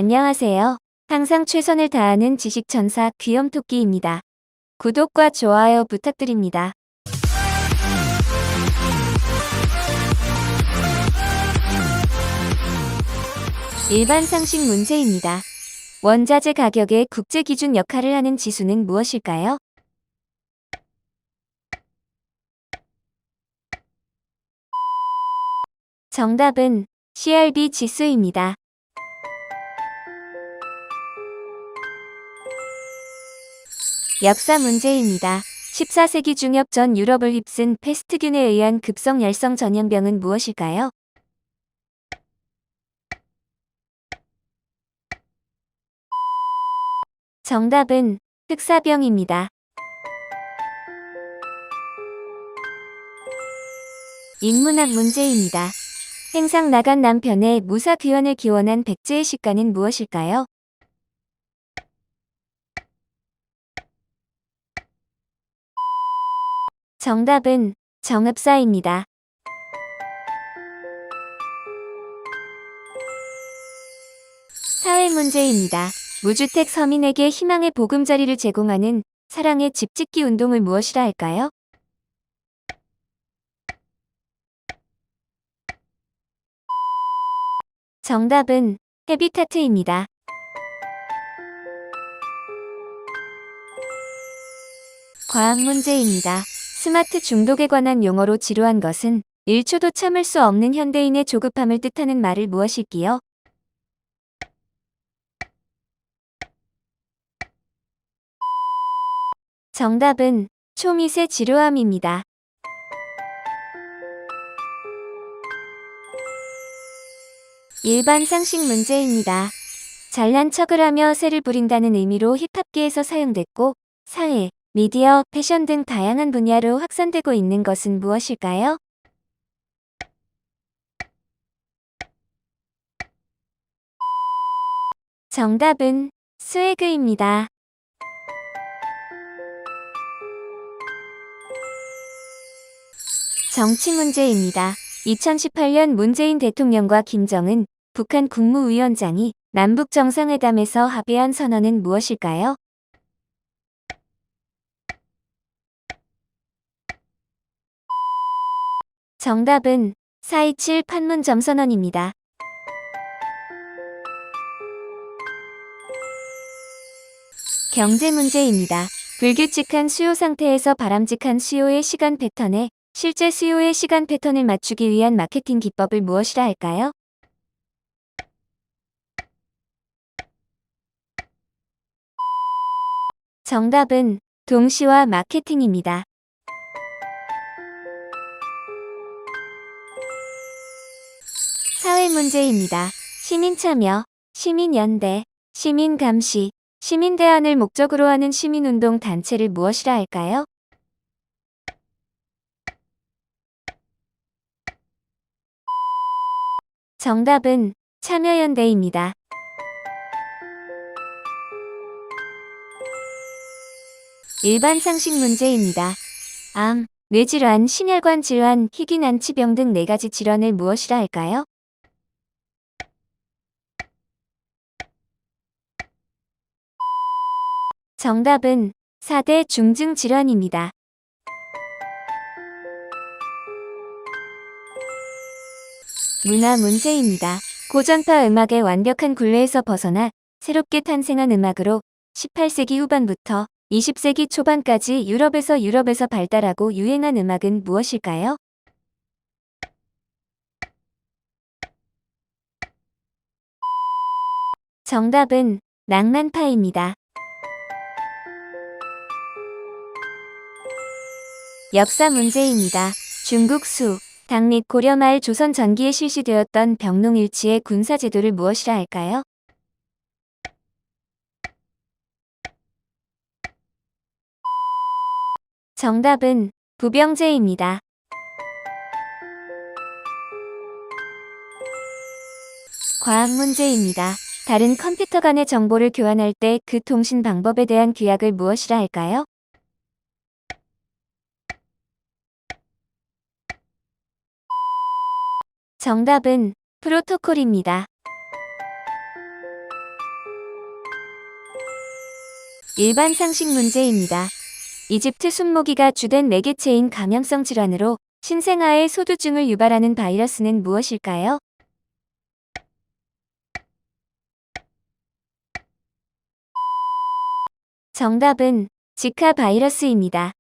안녕하세요. 항상 최선을 다하는 지식천사 귀염토끼입니다. 구독과 좋아요 부탁드립니다. 일반 상식 문제입니다. 원자재 가격의 국제 기준 역할을 하는 지수는 무엇일까요? 정답은 CRB 지수입니다. 역사 문제입니다. 14세기 중엽 전 유럽을 휩쓴 페스트균에 의한 급성 열성 전염병은 무엇일까요? 정답은 흑사병입니다. 인문학 문제입니다. 행상 나간 남편의 무사 귀환을 기원한 백제의 식가는 무엇일까요? 정답은 정읍사입니다. 사회 문제입니다. 무주택 서민에게 희망의 보금자리를 제공하는 사랑의 집짓기 운동을 무엇이라 할까요? 정답은 헤비타트입니다. 과학 문제입니다. 스마트 중독에 관한 용어로 지루한 것은 1초도 참을 수 없는 현대인의 조급함을 뜻하는 말을 무엇일기요? 정답은 초미세 지루함입니다. 일반 상식 문제입니다. 잘난 척을 하며 새를 부린다는 의미로 힙합계에서 사용됐고 사회, 미디어, 패션 등 다양한 분야로 확산되고 있는 것은 무엇일까요? 정답은 스웨그입니다. 정치 문제입니다. 2018년 문재인 대통령과 김정은 북한 국무위원장이 남북 정상회담에서 합의한 선언은 무엇일까요? 정답은 4.27 판문점 선언입니다. 경제 문제입니다. 불규칙한 수요 상태에서 바람직한 수요의 시간 패턴에 실제 수요의 시간 패턴을 맞추기 위한 마케팅 기법을 무엇이라 할까요? 정답은 동시화 마케팅입니다. 사회 문제입니다. 시민 참여, 시민연대, 시민감시, 시민대안을 목적으로 하는 시민운동 단체를 무엇이라 할까요? 정답은 참여연대입니다. 일반 상식 문제입니다. 암, 뇌질환, 심혈관 질환, 희귀 난치병 등 4가지 질환을 무엇이라 할까요? 정답은 4대 중증 질환입니다. 문화 문제입니다. 고전파 음악의 완벽한 굴레에서 벗어나 새롭게 탄생한 음악으로 18세기 후반부터 20세기 초반까지 유럽에서 발달하고 유행한 음악은 무엇일까요? 정답은 낭만파입니다. 역사 문제입니다. 중국 수, 당 및 고려 말 조선 전기에 실시되었던 병농일치의 군사제도를 무엇이라 할까요? 정답은 부병제입니다. 과학 문제입니다. 다른 컴퓨터 간의 정보를 교환할 때 그 통신 방법에 대한 규약을 무엇이라 할까요? 정답은 프로토콜입니다. 일반 상식 문제입니다. 이집트 순모기가 주된 매개체인 감염성 질환으로 신생아의 소두증을 유발하는 바이러스는 무엇일까요? 정답은 지카 바이러스입니다.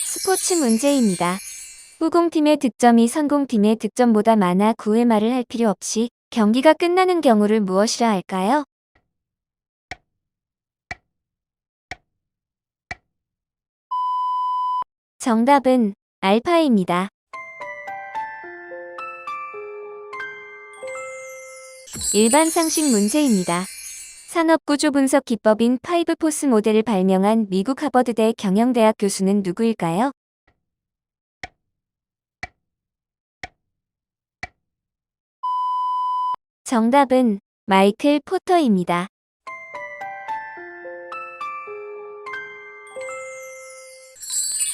스포츠 문제입니다. 후공팀의 득점이 선공팀의 득점보다 많아 구회 말을 할 필요 없이 경기가 끝나는 경우를 무엇이라 할까요? 정답은 알파입니다. 일반 상식 문제입니다. 산업구조 분석 기법인 파이브 포스 모델을 발명한 미국 하버드대 경영대학 교수는 누구일까요? 정답은 마이클 포터입니다.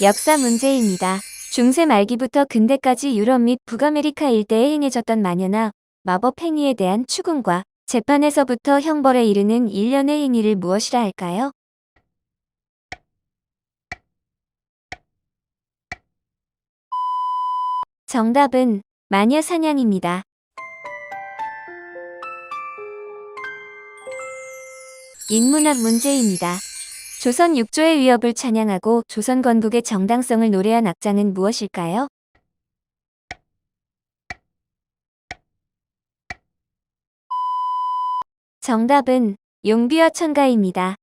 역사 문제입니다. 중세 말기부터 근대까지 유럽 및 북아메리카 일대에 행해졌던 마녀나 마법 행위에 대한 추궁과 재판에서부터 형벌에 이르는 일련의 행위를 무엇이라 할까요? 정답은 마녀 사냥입니다. 인문학 문제입니다. 조선 육조의 위협을 찬양하고 조선 건국의 정당성을 노래한 악장은 무엇일까요? 정답은 용비어 천가입니다.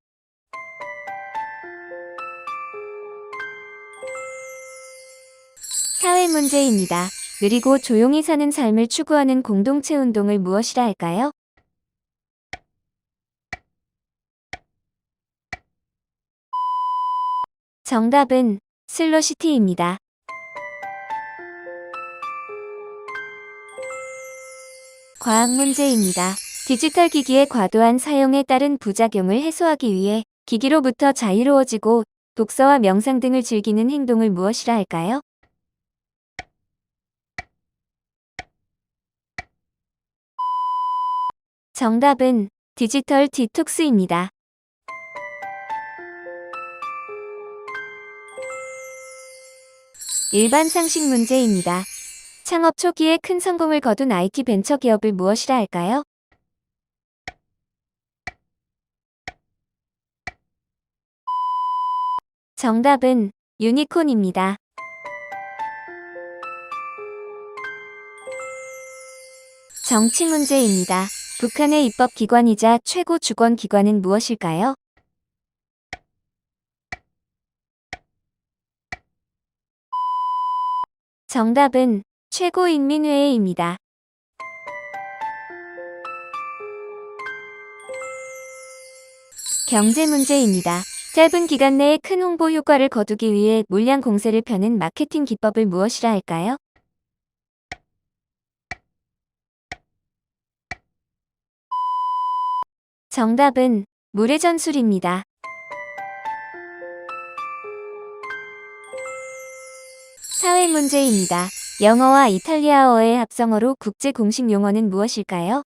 사회 문제입니다. 느리고 조용히 사는 삶을 추구하는 공동체 운동을 무엇이라 할까요? 정답은 슬로시티입니다. 과학 문제입니다. 디지털 기기의 과도한 사용에 따른 부작용을 해소하기 위해 기기로부터 자유로워지고 독서와 명상 등을 즐기는 행동을 무엇이라 할까요? 정답은 디지털 디톡스입니다. 일반 상식 문제입니다. 창업 초기에 큰 성공을 거둔 IT 벤처 기업을 무엇이라 할까요? 정답은 유니콘입니다. 정치 문제입니다. 북한의 입법기관이자 최고 주권기관은 무엇일까요? 정답은 최고인민회의입니다. 경제 문제입니다. 짧은 기간 내에 큰 홍보 효과를 거두기 위해 물량 공세를 펴는 마케팅 기법을 무엇이라 할까요? 정답은 물의 전술입니다. 사회 문제입니다. 영어와 이탈리아어의 합성어로 국제 공식 용어는 무엇일까요?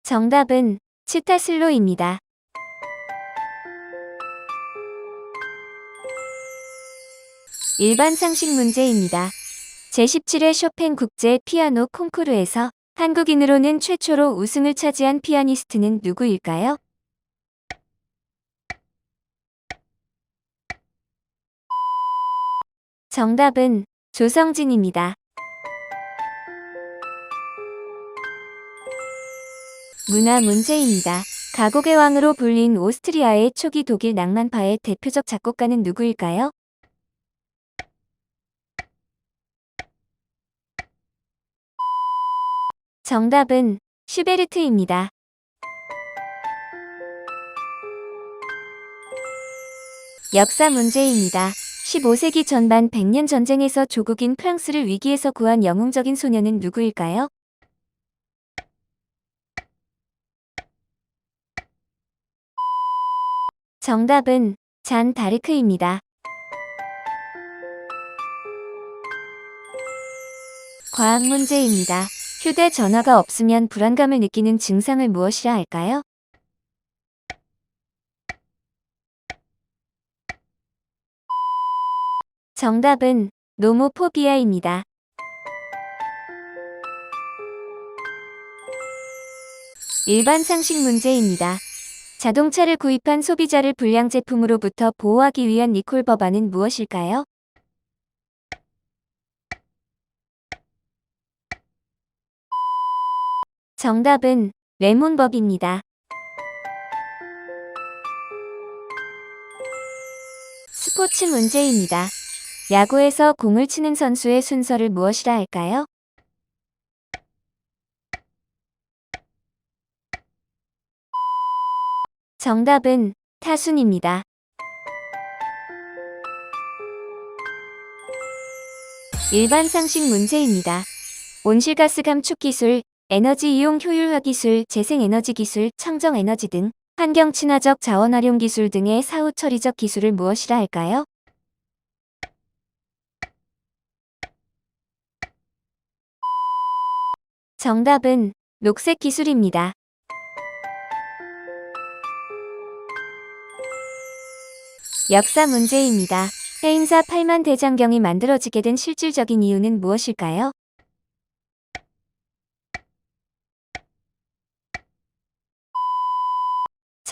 정답은 치타슬로입니다. 일반 상식 문제입니다. 제17회 쇼팽 국제 피아노 콩쿠르에서 한국인으로는 최초로 우승을 차지한 피아니스트는 누구일까요? 정답은 조성진입니다. 문화 문제입니다. 가곡의 왕으로 불린 오스트리아의 초기 독일 낭만파의 대표적 작곡가는 누구일까요? 정답은 슈베르트입니다. 역사 문제입니다. 15세기 전반 100년 전쟁에서 조국인 프랑스를 위기에서 구한 영웅적인 소녀는 누구일까요? 정답은 잔 다르크입니다. 과학 문제입니다. 휴대전화가 없으면 불안감을 느끼는 증상을 무엇이라 할까요? 정답은 노모포비아입니다. 일반 상식 문제입니다. 자동차를 구입한 소비자를 불량 제품으로부터 보호하기 위한 리콜 법안은 무엇일까요? 정답은 레몬법입니다. 스포츠 문제입니다. 야구에서 공을 치는 선수의 순서를 무엇이라 할까요? 정답은 타순입니다. 일반 상식 문제입니다. 온실가스 감축 기술, 에너지 이용 효율화 기술, 재생에너지 기술, 청정에너지 등 환경 친화적 자원 활용 기술 등의 사후 처리적 기술을 무엇이라 할까요? 정답은 녹색 기술입니다. 역사 문제입니다. 해인사 8만 대장경이 만들어지게 된 실질적인 이유는 무엇일까요?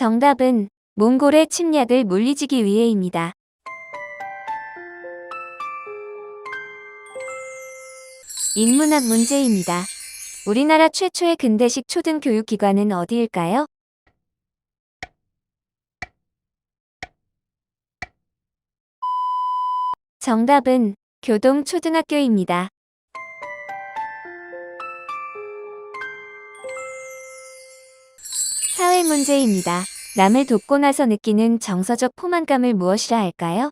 정답은 몽골의 침략을 물리치기 위해입니다. 인문학 문제입니다. 우리나라 최초의 근대식 초등교육기관은 어디일까요? 정답은 교동초등학교입니다. 사회 문제입니다. 남을 돕고 나서 느끼는 정서적 포만감을 무엇이라 할까요?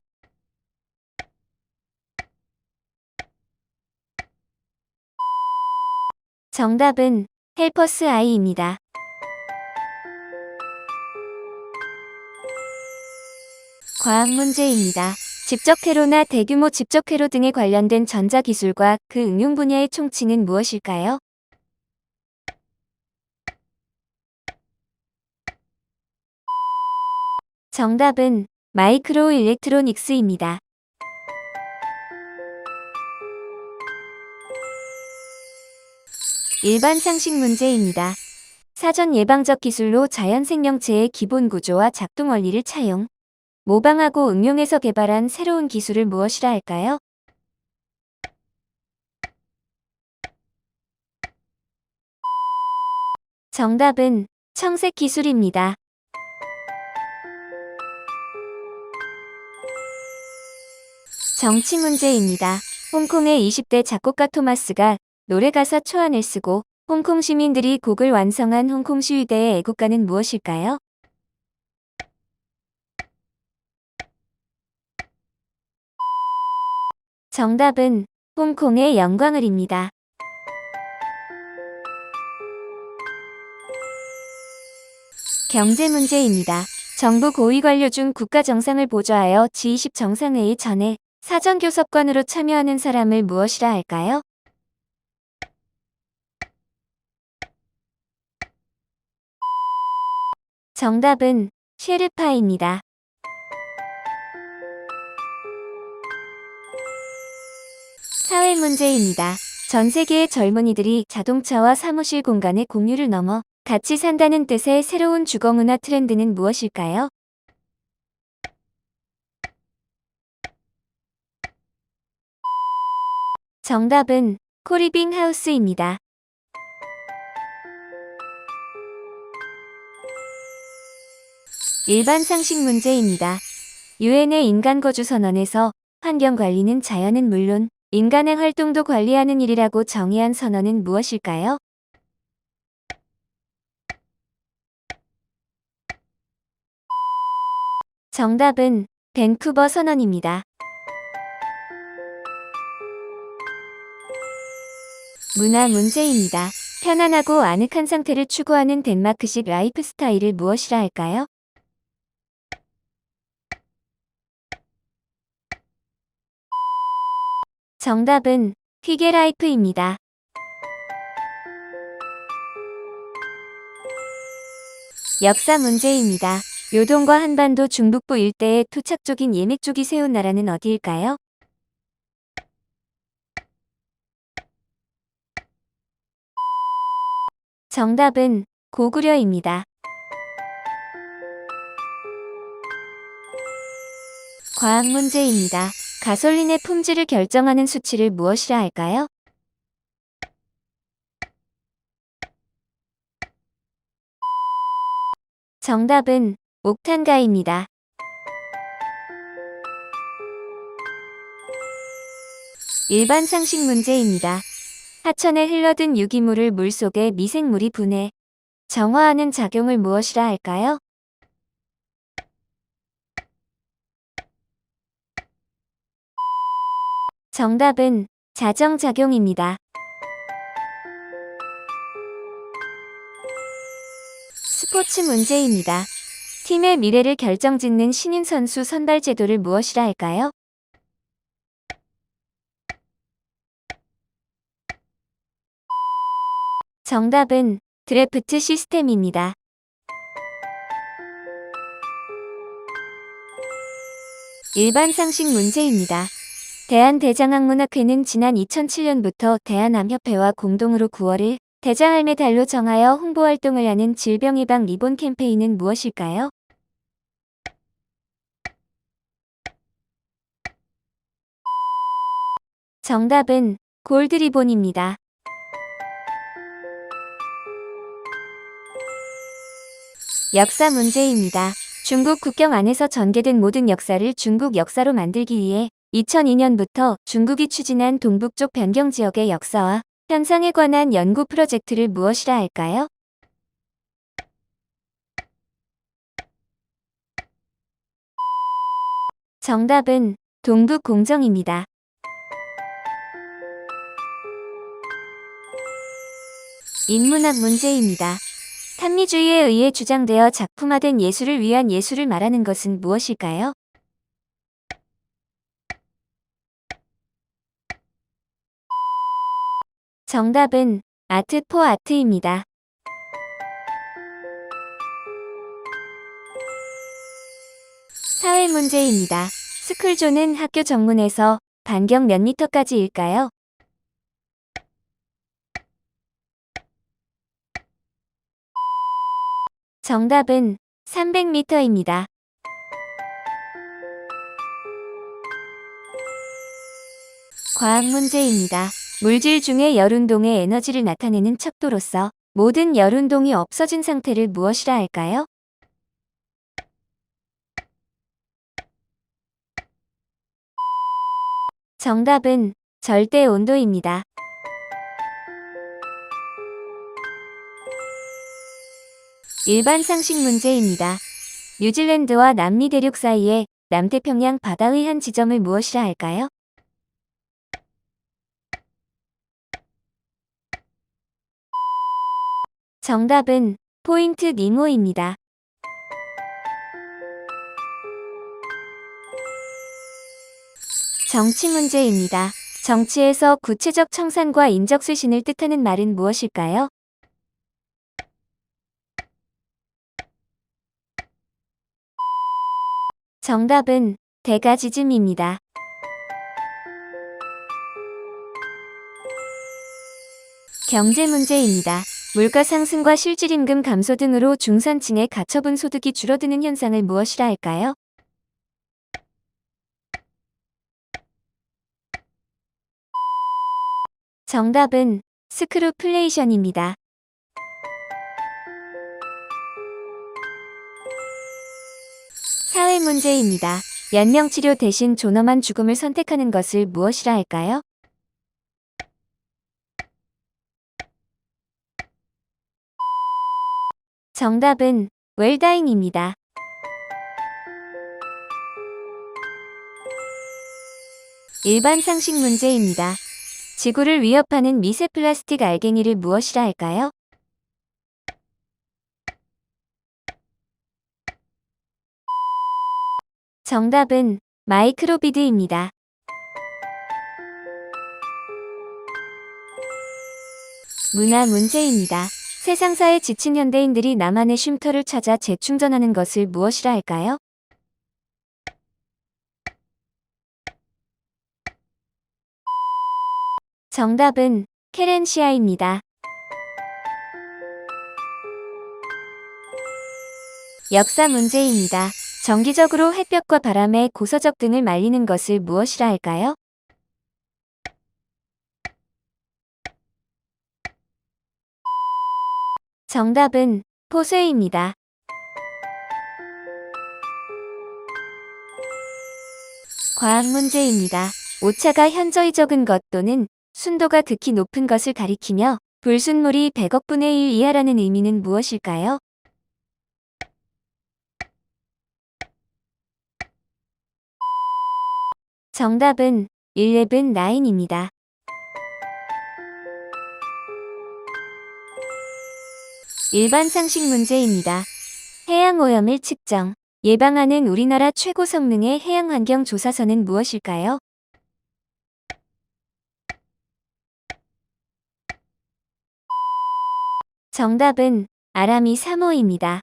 정답은 헬퍼스 아이입니다. 과학 문제입니다. 집적회로나 대규모 집적회로 등에 관련된 전자기술과 그 응용 분야의 총칭은 무엇일까요? 정답은 마이크로 일렉트로닉스입니다. 일반 상식 문제입니다. 사전 예방적 기술로 자연 생명체의 기본 구조와 작동 원리를 차용, 모방하고 응용해서 개발한 새로운 기술을 무엇이라 할까요? 정답은 청색 기술입니다. 정치 문제입니다. 홍콩의 20대 작곡가 토마스가 노래 가사 초안을 쓰고 홍콩 시민들이 곡을 완성한 홍콩 시위대의 애국가는 무엇일까요? 정답은 홍콩의 영광을입니다. 경제 문제입니다. 정부 고위 관료 중 국가 정상을 보좌하여 G20 정상회의 전에 사전 교섭관으로 참여하는 사람을 무엇이라 할까요? 정답은 셰르파입니다. 사회 문제입니다. 전 세계의 젊은이들이 자동차와 사무실 공간의 공유를 넘어 같이 산다는 뜻의 새로운 주거문화 트렌드는 무엇일까요? 정답은 코리빙 하우스입니다. 일반 상식 문제입니다. 유엔의 인간 거주 선언에서 환경 관리는 자연은 물론 인간의 활동도 관리하는 일이라고 정의한 선언은 무엇일까요? 정답은 밴쿠버 선언입니다. 문화 문제입니다. 편안하고 아늑한 상태를 추구하는 덴마크식 라이프 스타일을 무엇이라 할까요? 정답은 휘게라이프입니다. 역사 문제입니다. 요동과 한반도 중북부 일대에 토착족인 예맥족이 세운 나라는 어디일까요? 정답은 고구려입니다. 과학 문제입니다. 가솔린의 품질을 결정하는 수치를 무엇이라 할까요? 정답은 옥탄가입니다. 일반 상식 문제입니다. 하천에 흘러든 유기물을 물속에 미생물이 분해, 정화하는 작용을 무엇이라 할까요? 정답은 자정작용입니다. 스포츠 문제입니다. 팀의 미래를 결정짓는 신인 선수 선발 제도를 무엇이라 할까요? 정답은 드래프트 시스템입니다. 일반 상식 문제입니다. 대한대장학문학회는 지난 2007년부터 대한암협회와 공동으로 9월을 대장암의 달로 정하여 홍보활동을 하는 질병예방 리본 캠페인은 무엇일까요? 정답은 골드리본입니다. 역사 문제입니다. 중국 국경 안에서 전개된 모든 역사를 중국 역사로 만들기 위해 2002년부터 중국이 추진한 동북쪽 변경 지역의 역사와 현상에 관한 연구 프로젝트를 무엇이라 할까요? 정답은 동북공정입니다. 인문학 문제입니다. 탐미주의에 의해 주장되어 작품화된 예술을 위한 예술을 말하는 것은 무엇일까요? 정답은 아트 포 아트입니다. 사회 문제입니다. 스쿨존은 학교 정문에서 반경 몇 미터까지일까요? 정답은 300m입니다. 과학 문제입니다. 물질 중에 열운동의 에너지를 나타내는 척도로서 모든 열운동이 없어진 상태를 무엇이라 할까요? 정답은 절대 온도입니다. 일반 상식 문제입니다. 뉴질랜드와 남미 대륙 사이에 남태평양 바다의 한 지점을 무엇이라 할까요? 정답은 포인트 니모입니다. 정치 문제입니다. 정치에서 구체적 청산과 인적 쇄신을 뜻하는 말은 무엇일까요? 정답은 대가지즘입니다. 경제 문제입니다. 물가 상승과 실질임금 감소 등으로 중산층의 가처분 소득이 줄어드는 현상을 무엇이라 할까요? 정답은 스크루플레이션입니다. 사회 문제입니다. 연명치료 대신 존엄한 죽음을 선택하는 것을 무엇이라 할까요? 정답은 웰다잉입니다. 일반 상식 문제입니다. 지구를 위협하는 미세 플라스틱 알갱이를 무엇이라 할까요? 정답은 마이크로비드입니다. 문화 문제입니다. 세상사에 지친 현대인들이 나만의 쉼터를 찾아 재충전하는 것을 무엇이라 할까요? 정답은 케렌시아입니다. 역사 문제입니다. 정기적으로 햇볕과 바람에 고서적 등을 말리는 것을 무엇이라 할까요? 정답은 포쇄입니다. 과학 문제입니다. 오차가 현저히 적은 것 또는 순도가 극히 높은 것을 가리키며 불순물이 100억분의 1 이하라는 의미는 무엇일까요? 정답은 11-9입니다. 일반 상식 문제입니다. 해양 오염을 측정, 예방하는 우리나라 최고 성능의 해양환경조사서는 무엇일까요? 정답은 아라미 3호입니다.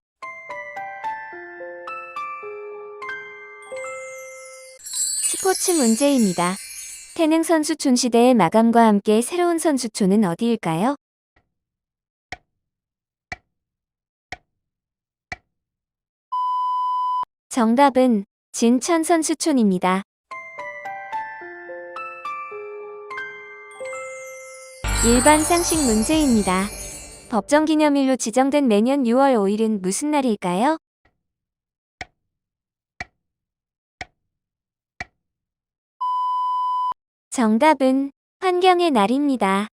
스포츠 문제입니다. 태능 선수촌 시대의 마감과 함께 새로운 선수촌은 어디일까요? 정답은 진천 선수촌입니다. 일반 상식 문제입니다. 법정기념일로 지정된 매년 6월 5일은 무슨 날일까요? 정답은 환경의 날입니다.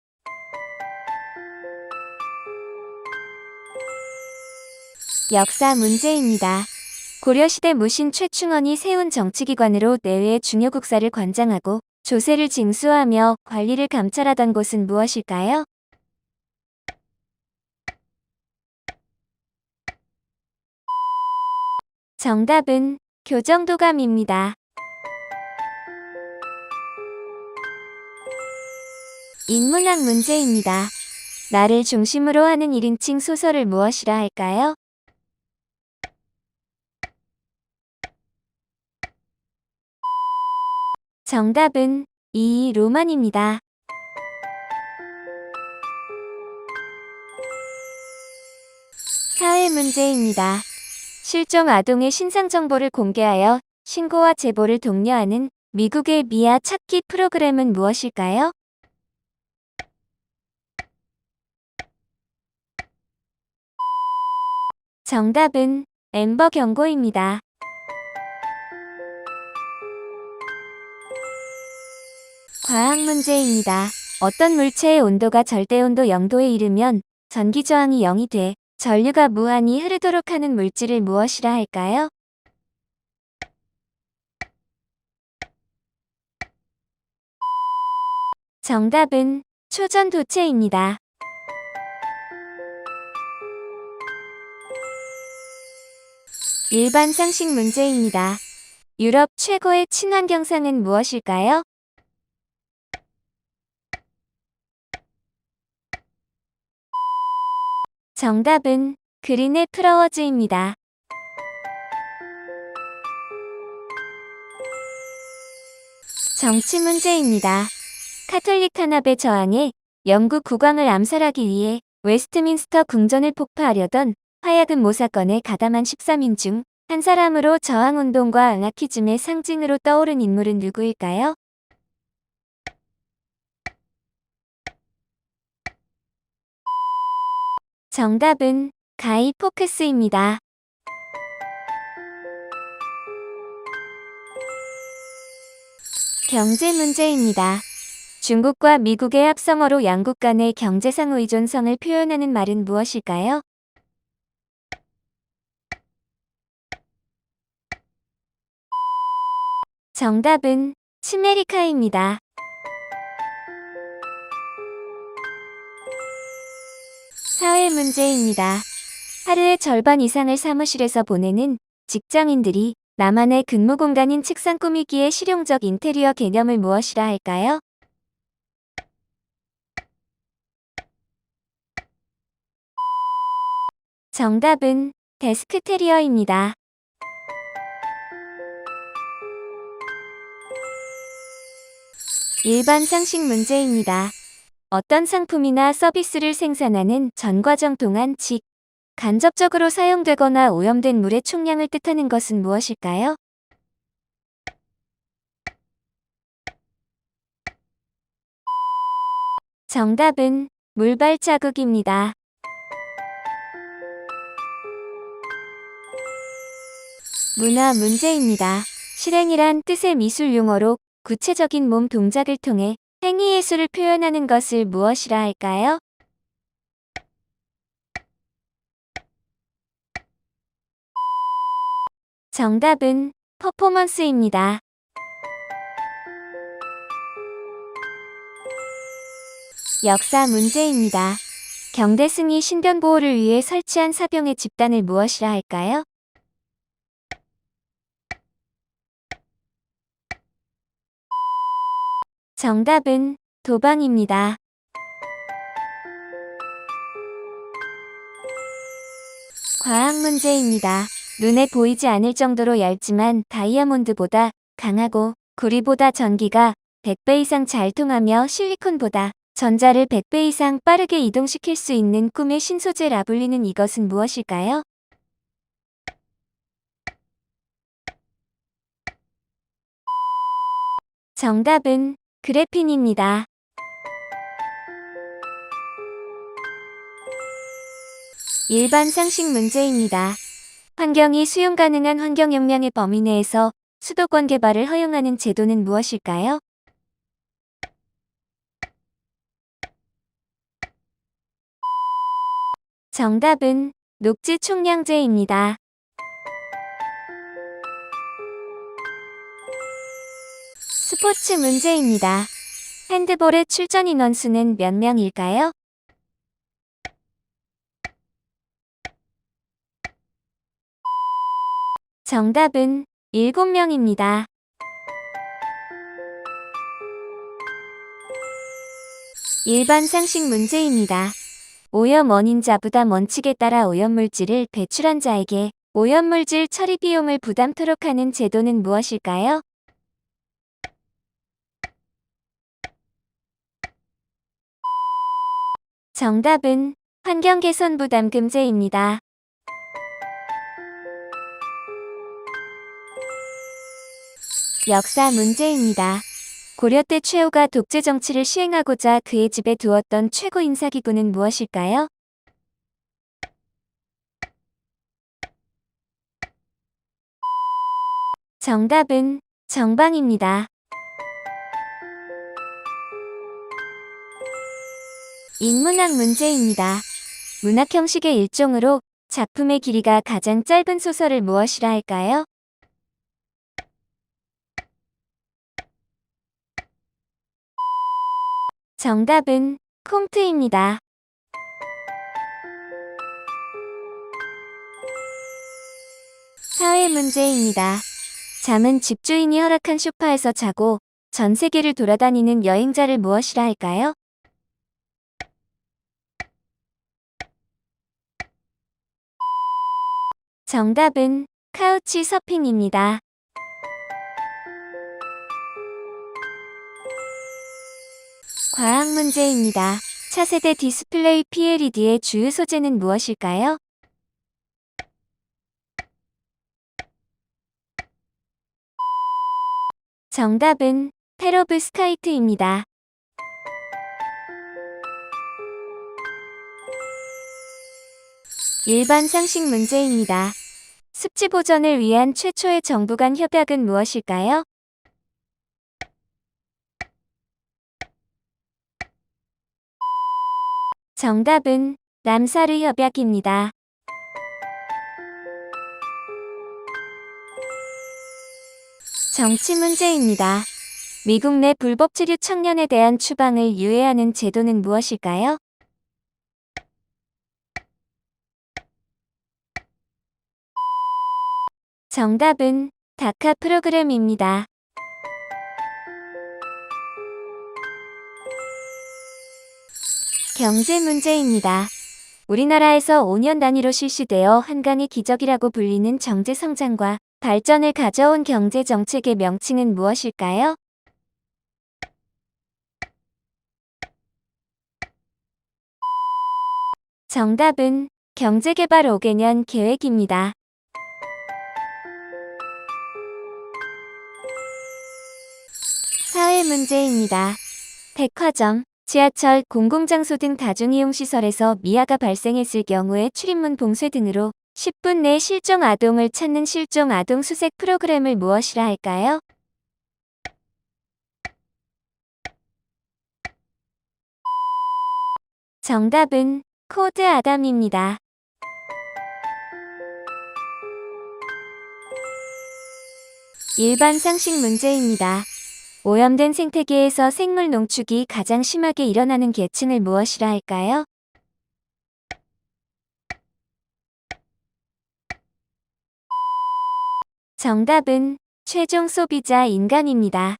역사 문제입니다. 고려시대 무신 최충원이 세운 정치기관으로 내외의 중요 국사를 관장하고 조세를 징수하며 관리를 감찰하던 곳은 무엇일까요? 정답은 교정도감입니다. 인문학 문제입니다. 나를 중심으로 하는 1인칭 소설을 무엇이라 할까요? 정답은 이 로만입니다. 사회 문제입니다. 실종 아동의 신상 정보를 공개하여 신고와 제보를 독려하는 미국의 미아 찾기 프로그램은 무엇일까요? 정답은 엠버 경고입니다. 과학 문제입니다. 어떤 물체의 온도가 절대온도 0도에 이르면 전기 저항이 0이 돼 전류가 무한히 흐르도록 하는 물질을 무엇이라 할까요? 정답은 초전도체입니다. 일반 상식 문제입니다. 유럽 최고의 친환경상은 무엇일까요? 정답은 그린의 플라워즈입니다. 정치 문제입니다. 카톨릭 탄압에 저항해 영국 국왕을 암살하기 위해 웨스트민스터 궁전을 폭파하려던 화야금 모사건에 가담한 13인 중 한 사람으로 저항운동과 아나키즘의 상징으로 떠오른 인물은 누구일까요? 정답은 가이 포크스입니다. 경제 문제입니다. 중국과 미국의 합성어로 양국 간의 경제상 의존성을 표현하는 말은 무엇일까요? 정답은 치메리카입니다. 사회 문제입니다. 하루의 절반 이상을 사무실에서 보내는 직장인들이 나만의 근무 공간인 책상 꾸미기의 실용적 인테리어 개념을 무엇이라 할까요? 정답은 데스크테리어입니다. 일반 상식 문제입니다. 어떤 상품이나 서비스를 생산하는 전 과정 동안 즉, 간접적으로 사용되거나 오염된 물의 총량을 뜻하는 것은 무엇일까요? 정답은 물발자국입니다. 문화 문제입니다. 실행이란 뜻의 미술 용어로 구체적인 몸 동작을 통해 행위 예술을 표현하는 것을 무엇이라 할까요? 정답은 퍼포먼스입니다. 역사 문제입니다. 경대승이 신변보호를 위해 설치한 사병의 집단을 무엇이라 할까요? 정답은 도방입니다. 과학 문제입니다. 눈에 보이지 않을 정도로 얇지만 다이아몬드보다 강하고 구리보다 전기가 100배 이상 잘 통하며 실리콘보다 전자를 100배 이상 빠르게 이동시킬 수 있는 꿈의 신소재라 불리는 이것은 무엇일까요? 정답은 그래핀입니다. 일반 상식 문제입니다. 환경이 수용 가능한 환경 역량의 범위 내에서 수도권 개발을 허용하는 제도는 무엇일까요? 정답은 녹지 총량제입니다. 스포츠 문제입니다. 핸드볼의 출전 인원수는 몇 명일까요? 정답은 7명입니다. 일반 상식 문제입니다. 오염 원인자보다 원칙에 따라 오염물질을 배출한 자에게 오염물질 처리 비용을 부담토록 하는 제도는 무엇일까요? 정답은 환경개선부담금제입니다. 역사 문제입니다. 고려 때 최후가 독재 정치를 시행하고자 그의 집에 두었던 최고 인사기구는 무엇일까요? 정답은 정방입니다. 인문학 문제입니다. 문학 형식의 일종으로 작품의 길이가 가장 짧은 소설을 무엇이라 할까요? 정답은 콩트입니다. 사회 문제입니다. 잠은 집주인이 허락한 소파에서 자고 전 세계를 돌아다니는 여행자를 무엇이라 할까요? 정답은 카우치 서핑입니다. 과학 문제입니다. 차세대 디스플레이 PLED의 주요 소재는 무엇일까요? 정답은 페로브스카이트입니다. 일반 상식 문제입니다. 습지 보전을 위한 최초의 정부 간 협약은 무엇일까요? 정답은 람사르 협약입니다. 정치 문제입니다. 미국 내 불법 치류 청년에 대한 추방을 유예하는 제도는 무엇일까요? 정답은 다카 프로그램입니다. 경제 문제입니다. 우리나라에서 5년 단위로 실시되어 한강의 기적이라고 불리는 정제 성장과 발전을 가져온 경제 정책의 명칭은 무엇일까요? 정답은 경제개발 5개년 계획입니다. 사회 문제입니다. 백화점, 지하철, 공공장소 등 다중이용시설에서 미아가 발생했을 경우에 출입문 봉쇄 등으로 10분 내 실종 아동을 찾는 실종 아동 수색 프로그램을 무엇이라 할까요? 정답은 코드 아담입니다. 일반 상식 문제입니다. 오염된 생태계에서 생물 농축이 가장 심하게 일어나는 계층을 무엇이라 할까요? 정답은 최종 소비자 인간입니다.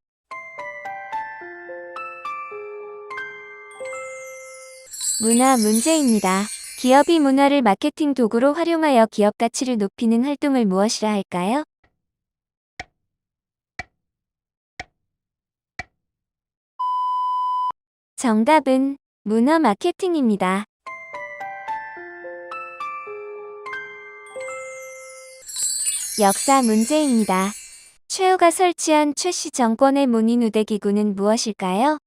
문화 문제입니다. 기업이 문화를 마케팅 도구로 활용하여 기업 가치를 높이는 활동을 무엇이라 할까요? 정답은 문화 마케팅입니다. 역사 문제입니다. 최후가 설치한 최씨 정권의 문인 우대 기구는 무엇일까요?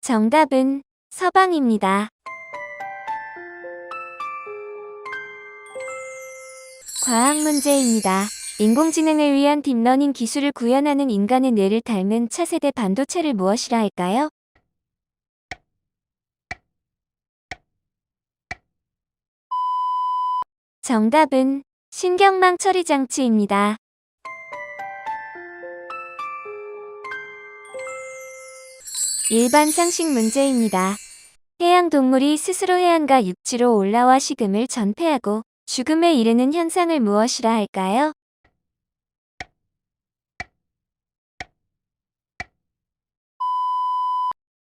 정답은 서방입니다. 과학 문제입니다. 인공지능을 위한 딥러닝 기술을 구현하는 인간의 뇌를 닮은 차세대 반도체를 무엇이라 할까요? 정답은 신경망 처리 장치입니다. 일반 상식 문제입니다. 해양 동물이 스스로 해안가 육지로 올라와 식음을 전폐하고 죽음에 이르는 현상을 무엇이라 할까요?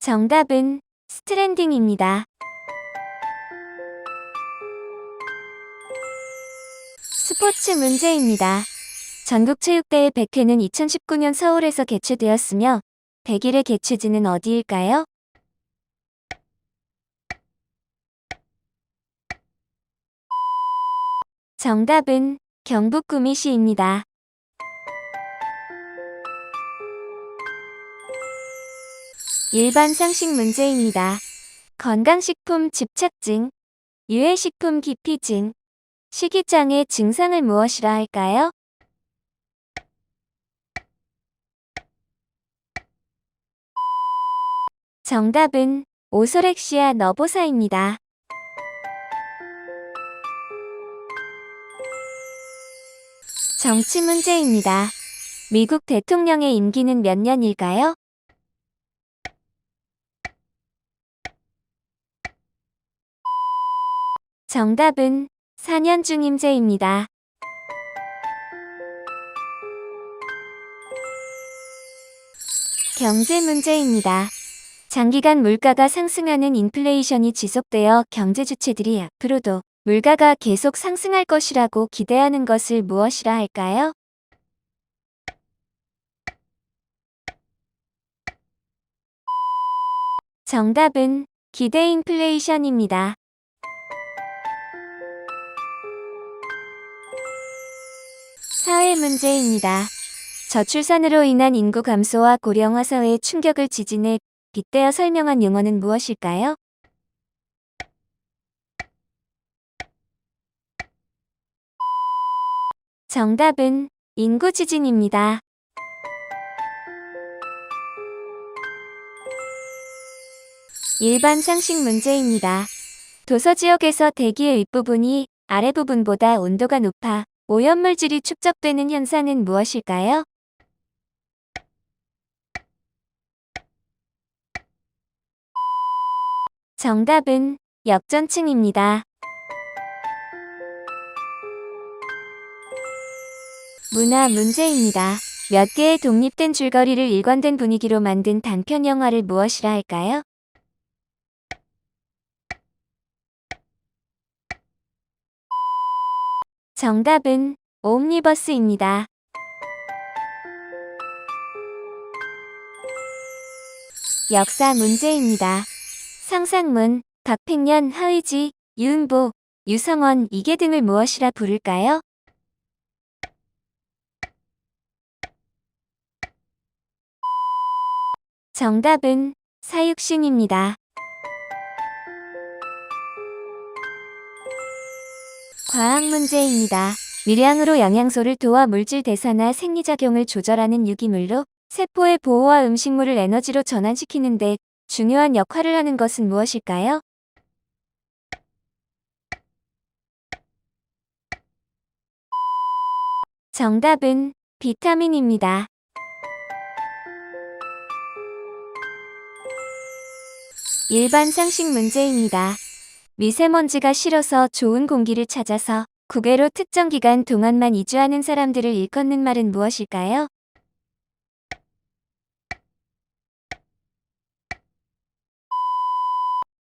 정답은 스트랜딩입니다. 스포츠 문제입니다. 전국체육대회 100회는 2019년 서울에서 개최되었으며 100일의 개최지는 어디일까요? 정답은 경북 구미시입니다. 일반 상식 문제입니다. 건강식품 집착증, 유해식품 기피증, 식이장애 증상을 무엇이라 할까요? 정답은 오소렉시아 너보사입니다. 정치 문제입니다. 미국 대통령의 임기는 몇 년일까요? 정답은 4년 중임제입니다. 경제 문제입니다. 장기간 물가가 상승하는 인플레이션이 지속되어 경제 주체들이 앞으로도 물가가 계속 상승할 것이라고 기대하는 것을 무엇이라 할까요? 정답은 기대 인플레이션입니다. 사회 문제입니다. 저출산으로 인한 인구 감소와 고령화 사회의 충격을 지진에 빗대어 설명한 용어는 무엇일까요? 정답은 인구 지진입니다. 일반 상식 문제입니다. 도서 지역에서 대기의 윗부분이 아래 부분보다 온도가 높아 오염물질이 축적되는 현상은 무엇일까요? 정답은 역전층입니다. 문화 문제입니다. 몇 개의 독립된 줄거리를 일관된 분위기로 만든 단편 영화를 무엇이라 할까요? 정답은 옴니버스입니다. 역사 문제입니다. 상상문, 박팽년, 하의지, 유은보, 유성원, 이계 등을 무엇이라 부를까요? 정답은 사육신입니다. 과학 문제입니다. 밀양으로 영양소를 도와 물질 대사나 생리작용을 조절하는 유기물로 세포의 보호와 음식물을 에너지로 전환시키는데 중요한 역할을 하는 것은 무엇일까요? 정답은 비타민입니다. 일반 상식 문제입니다. 미세먼지가 싫어서 좋은 공기를 찾아서 국외로 특정 기간 동안만 이주하는 사람들을 일컫는 말은 무엇일까요?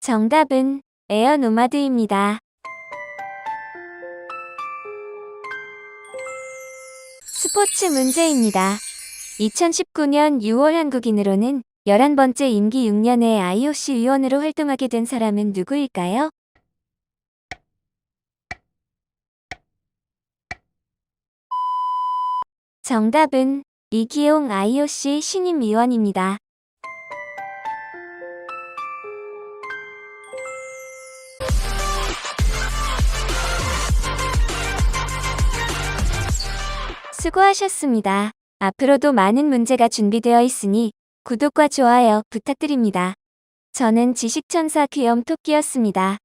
정답은 에어노마드입니다. 스포츠 문제입니다. 2019년 6월 한국인으로는 11번째 임기 6년의 IOC 위원으로 활동하게 된 사람은 누구일까요? 정답은 이기용 IOC 신임 위원입니다. 수고하셨습니다. 앞으로도 많은 문제가 준비되어 있으니 구독과 좋아요 부탁드립니다. 저는 지식천사 귀염토끼였습니다.